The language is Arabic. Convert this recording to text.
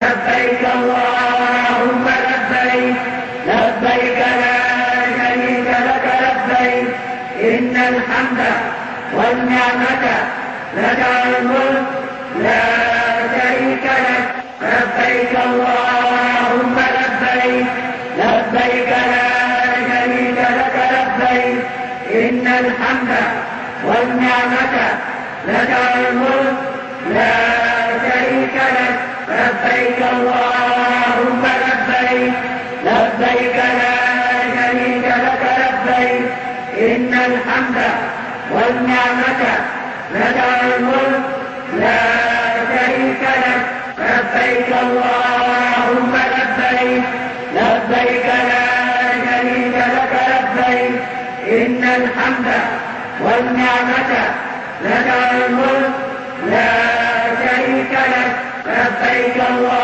لبيك اللهم لبيك لبيك لا شريك لك لبيك إن الحمد والنعمة لك الملك لا شريك لك لبيك اللهم لبيك لبيك لا شريك لك لبيك إن الحمد والنعمة لك الملك لا شريك لك لبيك اللهم لبيك لبيك لا شريك لك لبيك إن الحمد والنعمة لك الملك لا شريك لك لبيك اللهم لبيك لبيك لا شريك لك لبيك إن الحمد والنعمة لك الملك لا شريك لك لبيك الله